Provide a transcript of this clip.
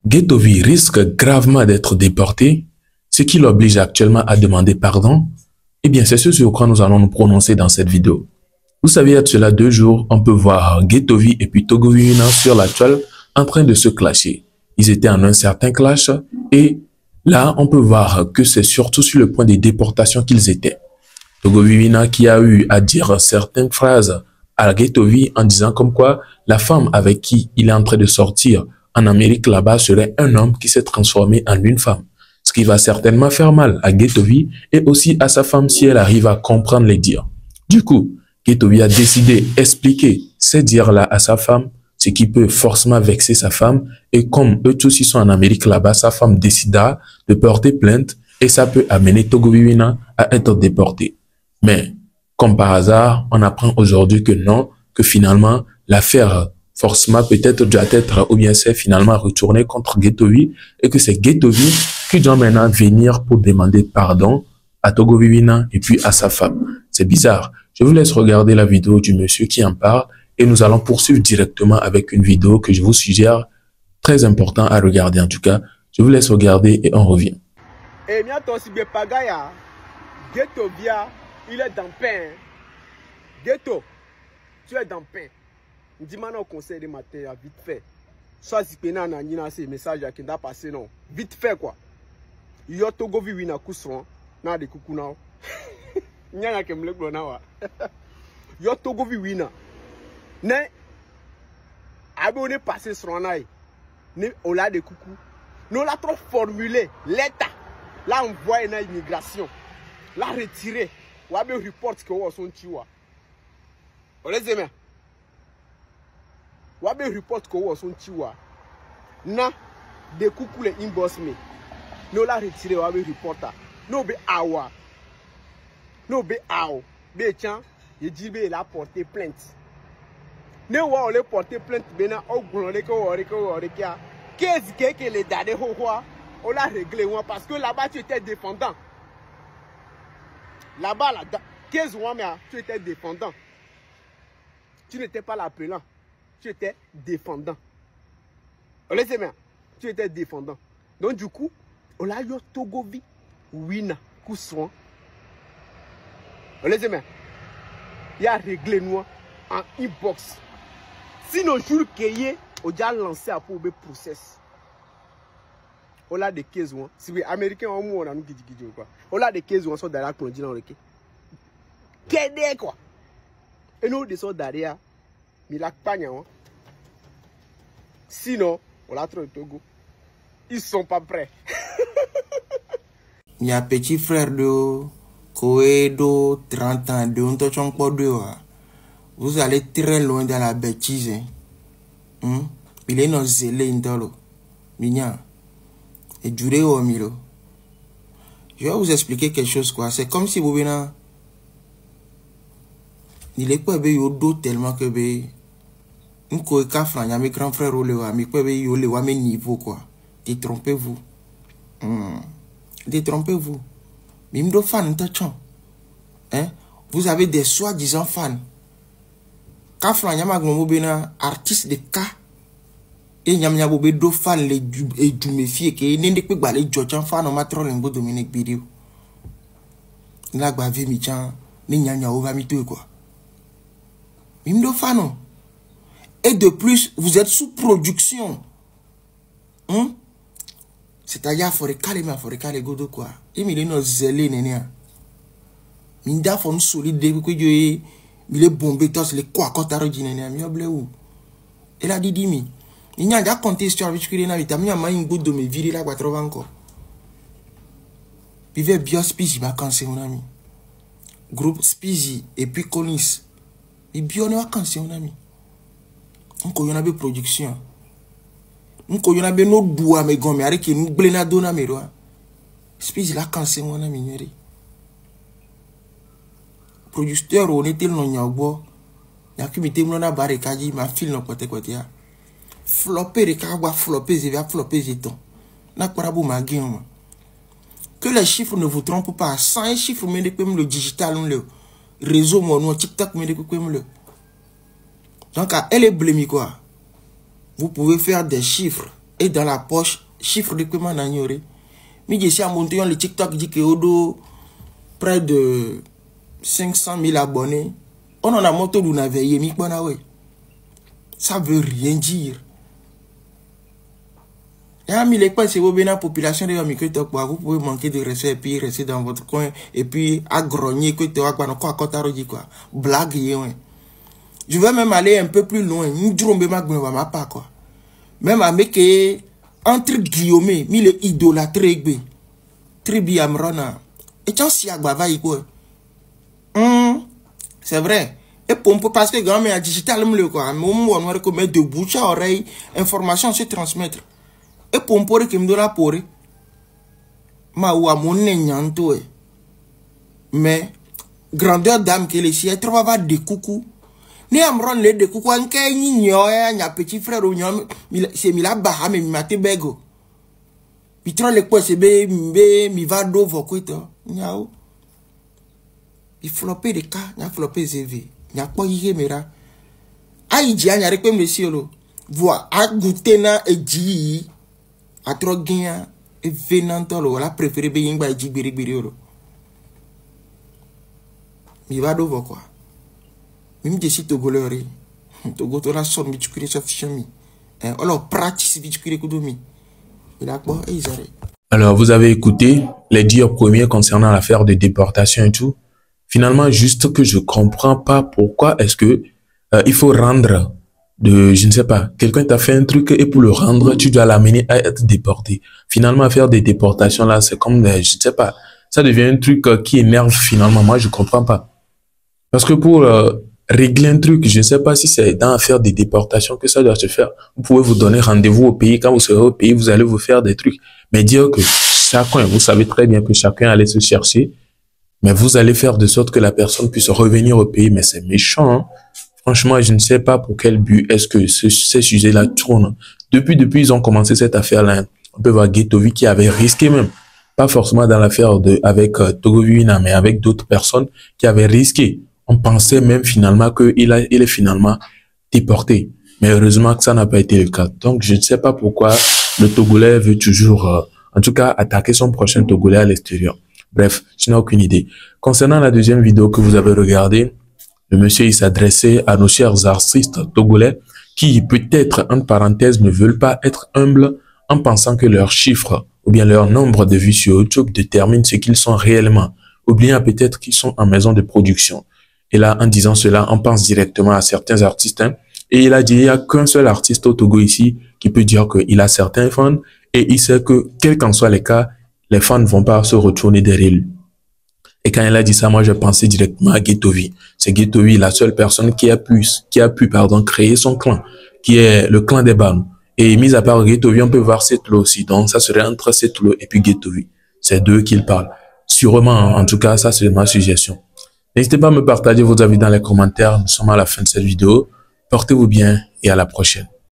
Guettovy risque gravement d'être déporté, ce qui l'oblige actuellement à demander pardon. Eh bien, c'est ce sur quoi nous allons nous prononcer dans cette vidéo. Vous savez, il y a de cela 2 jours, on peut voir Guettovy et puis Togo Viwina sur la toile en train de se clasher. Ils étaient en un certain clash et là, on peut voir que c'est surtout sur le point de déportation qu'ils étaient. Togo Viwina qui a eu à dire certaines phrases à Guettovy en disant comme quoi la femme avec qui il est en train de sortir en Amérique là-bas serait un homme qui s'est transformé en une femme. Ce qui va certainement faire mal à Guettovy et aussi à sa femme si elle arrive à comprendre les dires. Du coup, Guettovy a décidé d'expliquer ces dires-là à sa femme, ce qui peut forcément vexer sa femme. Et comme eux tous ils sont en Amérique là-bas, sa femme décidera de porter plainte et ça peut amener Togo Viwina à être déporté. Mais, comme par hasard, on apprend aujourd'hui que non, que finalement, l'affaire forcément peut-être doit être, ou bien c'est finalement retourné contre Guettovy, et que c'est Guettovy qui doit maintenant venir pour demander pardon à Togo Viwina et puis à sa femme. C'est bizarre. Je vous laisse regarder la vidéo du monsieur qui en parle, et nous allons poursuivre directement avec une vidéo que je vous suggère, très important à regarder en tout cas. Je vous laisse regarder et on revient. Eh bien, toi, si Pagaya, Guettovy, il est dans pain. Ghetto, tu es dans pain. Dis-moi au conseil de matin, vite fait. Soit si tu as ces messages qui ont passé, non. Vite fait, quoi. Yo Togo Viwina Kousron, na de Koukouna. Nyanya Kemle Glonawa. Yo Togo Viwina. Ne, abonné passé sur naï. Ne, ola de Koukou. Nous l'a trop formulé. L'État. Là, on voit une immigration. Là, retiré. Ou a bien report que vous son tiwa. On les aime. Ou a bien report que vous son tiwa. Na de coucou les inbox me. Nous la retiré ou a bien reporter. Nous be awa. Nous be awa. Be tiens, il dit be la porter plainte. Ne wa on le porter plainte bena au glonde que qu'est-ce que les dade ho ho. On l'a réglé parce que là-bas tu étais défendant. Là-bas, là, 15 mois, mais tu étais défendant. Tu n'étais pas l'appelant. Tu étais défendant. On les aime. Tu étais défendant. Donc, du coup, on a eu Togo Viwina Kousron. On les aime. Il a réglé nous en inbox. Si nos jours qu'il on a déjà lancé à pour le process. On a des 15 mois. Si les Américains ont on a nous qui quoi. On a des 15 mois sont derrière pour dire dans le quai. Qu'est-ce quoi? Et nous des derrière. Mais la pagne. Sinon, on l'a trop Togo. Ils sont pas prêts. Il y a un petit frère de Koedo, 30 ans, de vous allez très loin dans la bêtise. Il est non zélé indolo. Mignon. Et duré au milo. Je vais vous expliquer quelque chose quoi. C'est comme si vous venez. Il est pas bé yodo tellement que bé. Un coéca franc, y'a mes grands frères au lewa, mais pas bé yole wa mes niveau quoi. Détrompez-vous. Détrompez-vous. Mimdo fan t'achon. Hein? Vous avez des soi-disant fans. Ka franc y'a ma gnomo bena artiste de ka. Et nyamnya bobe do fan les du méfier que n'ende pe balé jochan fan o matron lembo Dominique Bidio. La gba vie mi chan ni nyanya o va mi tout quoi. Mimdo fano. Et de plus, vous êtes sous production. C'est-à-dire forêt godo quoi. Et mi no zélé nenia. Minda fon solide de ko joye mi le bombé tos les quoi kotaro jinenia mi oble ou. Et la didi mi. Il y a déjà compté histoire avec lui, il y a un goût de me virer là, encore. Puis, il bien Spizi, vacances, mon ami. Groupe Spizi, et puis Collins. Il bien vacances, mon ami. On y a des productions. On y a des nos doigts, mais gomme, avec une blenado na mero. Spizi, la cancer, mon ami. Producteur, on était non yabo. Il y a qui m'était mon barricade, ma fille non côté côté. Flopper les carabas, flopper, je vais flopper, jeton. N'a pas que les chiffres ne vous trompent pas. Sans chiffres, mais le digital, le réseau, mon TikTok, mais le. Donc, elle est blémie quoi. Vous pouvez faire des chiffres et dans la poche, chiffre de paiement n'ignoré. Mais je suis à monter le TikTok dit que Odo près de 500 000 abonnés. On en a monté d'où on avait yémi ça veut rien dire. Et à les points, c'est la population de l'Amérique, vous pouvez manquer de respect et puis rester dans votre coin et puis à grogner que tu as quoi. Blague, je vais même aller un peu plus loin. Même avec entre guillemets, il est idolâtré. Tribi Amrona. Et tu as si agbava quoi. C'est vrai. Et pour parce que grand mais digital quoi. On va mettre de bouche à oreille, information se transmettre. Et pour que me donne la pour ma ou à mon nyanto. Mais grandeur d'âme que les siens trouva des coucous. Ni Amron le de coucou en kay ni nyoya nya petit frère ou nyom c'est mi la baha me mi mate bego. Pitron le quoi c'est mi va do vokuito nyao. Il floppé de cas, nya floppé zv. Nya po yé mera. Aïe dia nya rekwem le siolo. Voix a goûté na e ji a trop gain et venant lo la préféré be yingba ji biri lo. Mi va do quoi. Même je suis togolais, Togo to la somme du curé sauf chami. Alors pratique du curé kudomi. Il a quoi et Alors vous avez écouté les dires premiers concernant l'affaire de déportation et tout. Finalement, juste que je comprends pas pourquoi est-ce que il faut rendre de, je ne sais pas, quelqu'un t'a fait un truc et pour le rendre, tu dois l'amener à être déporté. Finalement, faire des déportations là, c'est comme, je ne sais pas, ça devient un truc qui énerve finalement. Moi, je comprends pas. Parce que pour régler un truc, je ne sais pas si c'est dans l'affaire des déportations que ça doit se faire. Vous pouvez vous donner rendez-vous au pays. Quand vous serez au pays, vous allez vous faire des trucs. Mais dire que chacun, vous savez très bien que chacun allait se chercher, mais vous allez faire de sorte que la personne puisse revenir au pays. Mais c'est méchant, hein? Franchement, je ne sais pas pour quel but est-ce que ces sujets-là tournent. Depuis, ils ont commencé cette affaire-là. On peut voir Guettovi qui avait risqué même, pas forcément dans l'affaire avec Togo Vina, mais avec d'autres personnes qui avaient risqué. On pensait même finalement qu'il est finalement déporté. Mais heureusement que ça n'a pas été le cas. Donc, je ne sais pas pourquoi le Togolais veut toujours, en tout cas, attaquer son prochain Togolais à l'extérieur. Bref, je n'ai aucune idée. Concernant la deuxième vidéo que vous avez regardée, le monsieur, il s'adressait à nos chers artistes togolais qui, peut-être, entre parenthèses, ne veulent pas être humbles en pensant que leurs chiffres ou bien leur nombre de vues sur YouTube détermine ce qu'ils sont réellement, oubliant peut-être qu'ils sont en maison de production. Et là, en disant cela, on pense directement à certains artistes. Hein, et il a dit, il n'y a qu'un seul artiste au Togo ici qui peut dire qu'il a certains fans et il sait que, quels qu'en soient les cas, les fans ne vont pas se retourner derrière lui. Et quand il a dit ça, moi, je pensais directement à Guettovi. C'est Guettovi, la seule personne qui a pu créer son clan, qui est le clan des Banou. Et mis à part Guettovi, on peut voir Setlo aussi. Donc, ça serait entre Setlo et puis Guettovi. C'est d'eux qu'il parle. Sûrement, en tout cas, ça, c'est ma suggestion. N'hésitez pas à me partager vos avis dans les commentaires. Nous sommes à la fin de cette vidéo. Portez-vous bien et à la prochaine.